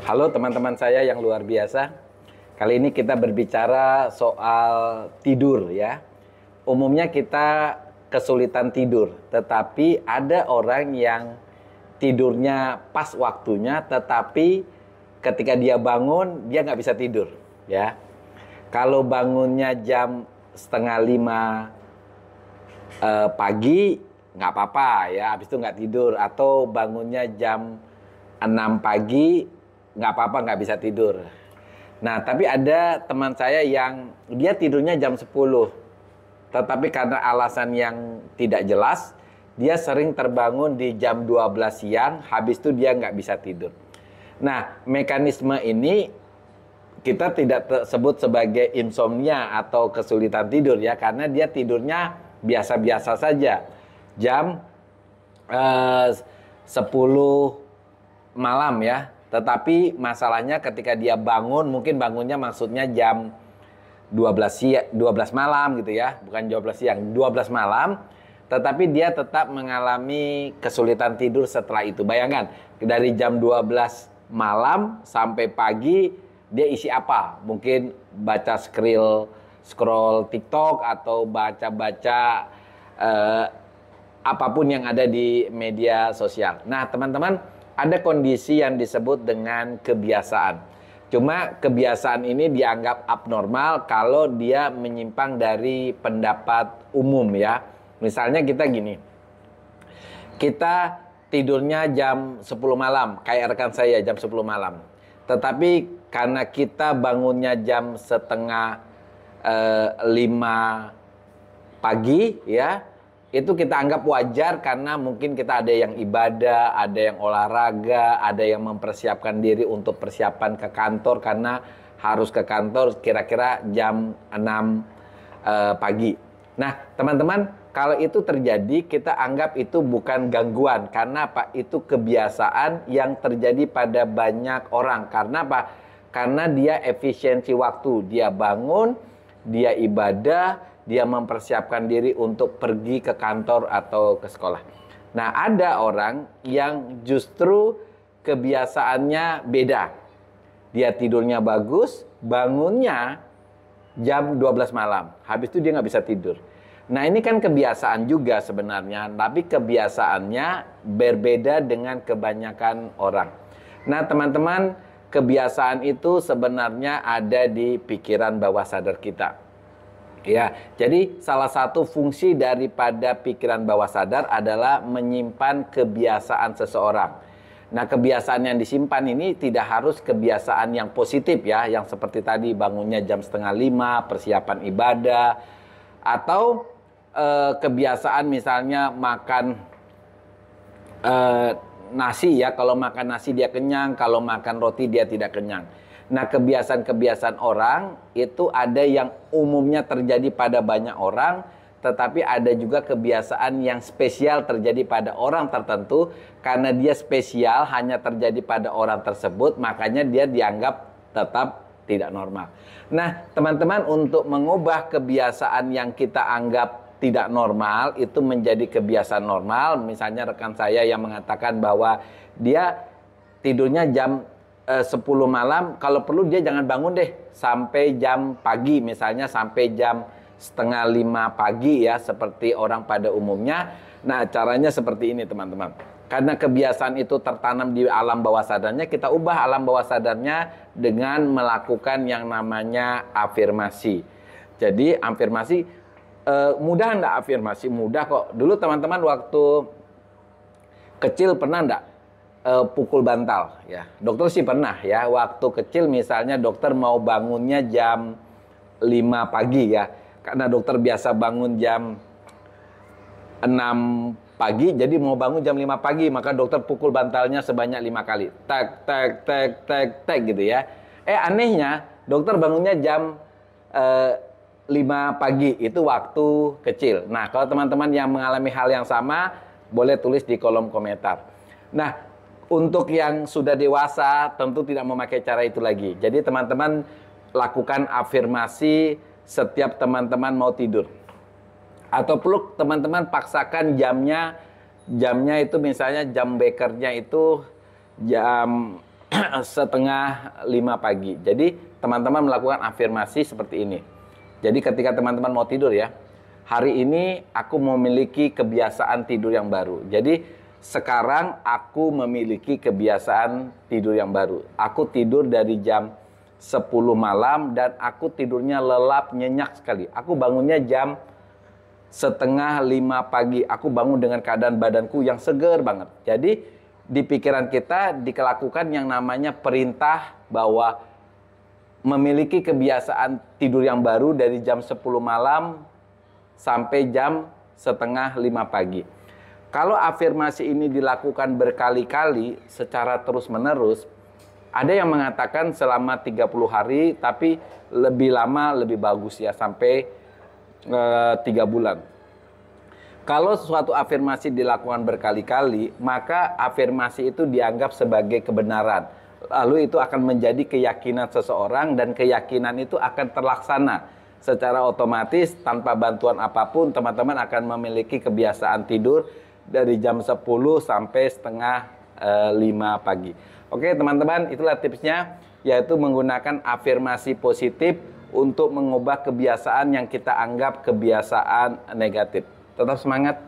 Halo teman-teman saya yang luar biasa. Kali ini kita berbicara soal tidur ya. Umumnya kita kesulitan tidur, tetapi ada orang yang tidurnya pas waktunya, tetapi ketika dia bangun dia nggak bisa tidur ya. Kalau bangunnya jam setengah lima pagi nggak apa-apa ya, habis itu nggak tidur. Atau bangunnya jam 6 pagi nggak apa-apa, nggak bisa tidur. Nah, tapi ada teman saya yang dia tidurnya jam 10, tetapi karena alasan yang tidak jelas, dia sering terbangun di jam 12 siang, habis itu dia nggak bisa tidur. Nah, mekanisme ini kita tidak sebut sebagai insomnia atau kesulitan tidur ya, karena dia tidurnya biasa-biasa saja. Jam 10 malam ya. Tetapi masalahnya ketika dia bangun, mungkin bangunnya maksudnya jam 12 malam gitu ya, bukan 12 siang, 12 malam, tetapi dia tetap mengalami kesulitan tidur setelah itu. Bayangkan, dari jam 12 malam sampai pagi dia isi apa? Mungkin baca scroll TikTok atau baca-baca apapun yang ada di media sosial. Nah, teman-teman, ada kondisi yang disebut dengan kebiasaan. Cuma kebiasaan ini dianggap abnormal kalau dia menyimpang dari pendapat umum ya. Misalnya kita gini, kita tidurnya jam 10 malam, kayak rekan saya jam 10 malam. Tetapi karena kita bangunnya jam setengah 5 pagi ya, itu kita anggap wajar karena mungkin kita ada yang ibadah, ada yang olahraga, ada yang mempersiapkan diri untuk persiapan ke kantor karena harus ke kantor kira-kira jam 6 pagi. Nah, teman-teman, kalau itu terjadi kita anggap itu bukan gangguan. Karena apa? Itu kebiasaan yang terjadi pada banyak orang. Karena apa? Karena dia efisiensi waktu. Dia bangun, dia ibadah, dia mempersiapkan diri untuk pergi ke kantor atau ke sekolah. Nah, ada orang yang justru kebiasaannya beda. Dia tidurnya bagus, bangunnya jam 12 malam. Habis itu dia nggak bisa tidur. Nah, ini kan kebiasaan juga sebenarnya, tapi kebiasaannya berbeda dengan kebanyakan orang. Nah, teman-teman, kebiasaan itu sebenarnya ada di pikiran bawah sadar kita. Ya, jadi salah satu fungsi daripada pikiran bawah sadar adalah menyimpan kebiasaan seseorang. Nah, kebiasaan yang disimpan ini tidak harus kebiasaan yang positif ya, yang seperti tadi bangunnya jam setengah 5, persiapan ibadah, atau kebiasaan misalnya makan nasi ya, kalau makan nasi dia kenyang, kalau makan roti dia tidak kenyang. Nah, kebiasaan-kebiasaan orang itu ada yang umumnya terjadi pada banyak orang, tetapi ada juga kebiasaan yang spesial terjadi pada orang tertentu. Karena dia spesial hanya terjadi pada orang tersebut, makanya dia dianggap tetap tidak normal. Nah, teman-teman, untuk mengubah kebiasaan yang kita anggap tidak normal itu menjadi kebiasaan normal. Misalnya rekan saya yang mengatakan bahwa dia tidurnya jam 10 malam, kalau perlu dia jangan bangun deh sampai jam pagi, misalnya sampai jam setengah 5 pagi ya, seperti orang pada umumnya. Nah, caranya seperti ini teman-teman. Karena kebiasaan itu tertanam di alam bawah sadarnya, kita ubah alam bawah sadarnya dengan melakukan yang namanya afirmasi. Jadi afirmasi, mudah enggak afirmasi? Mudah kok. Dulu teman-teman waktu kecil pernah enggak pukul bantal ya? Dokter sih pernah ya. Waktu kecil misalnya dokter mau bangunnya jam 5 pagi ya. Karena dokter biasa bangun jam 6 pagi, jadi mau bangun jam 5 pagi, maka dokter pukul bantalnya sebanyak 5 kali. Tak, tak, tak, tak, tak gitu ya. Anehnya, dokter bangunnya jam 5 pagi, itu waktu kecil. Nah, kalau teman-teman yang mengalami hal yang sama, boleh tulis di kolom komentar. Nah, untuk yang sudah dewasa tentu tidak memakai cara itu lagi. Jadi teman-teman lakukan afirmasi setiap teman-teman mau tidur. Atau perlu teman-teman paksakan jamnya itu misalnya jam bekernya itu jam setengah 5 pagi. Jadi teman-teman melakukan afirmasi seperti ini. Jadi ketika teman-teman mau tidur ya, hari ini aku memiliki kebiasaan tidur yang baru. Jadi sekarang aku memiliki kebiasaan tidur yang baru. Aku tidur dari jam 10 malam dan aku tidurnya lelap nyenyak sekali. Aku bangunnya jam setengah 5 pagi. Aku bangun dengan keadaan badanku yang seger banget. Jadi di pikiran kita dilakukan yang namanya perintah bahwa memiliki kebiasaan tidur yang baru dari jam 10 malam sampai jam setengah 5 pagi. Kalau afirmasi ini dilakukan berkali-kali secara terus-menerus, ada yang mengatakan selama 30 hari, tapi lebih lama lebih bagus ya, sampai 3 bulan. Kalau suatu afirmasi dilakukan berkali-kali, maka afirmasi itu dianggap sebagai kebenaran. Lalu itu akan menjadi keyakinan seseorang dan keyakinan itu akan terlaksana. Secara otomatis tanpa bantuan apapun, teman-teman akan memiliki kebiasaan tidur dari jam 10 sampai setengah 5 pagi. Oke teman-teman, itulah tipsnya, yaitu menggunakan afirmasi positif untuk mengubah kebiasaan yang kita anggap kebiasaan negatif. Tetap semangat.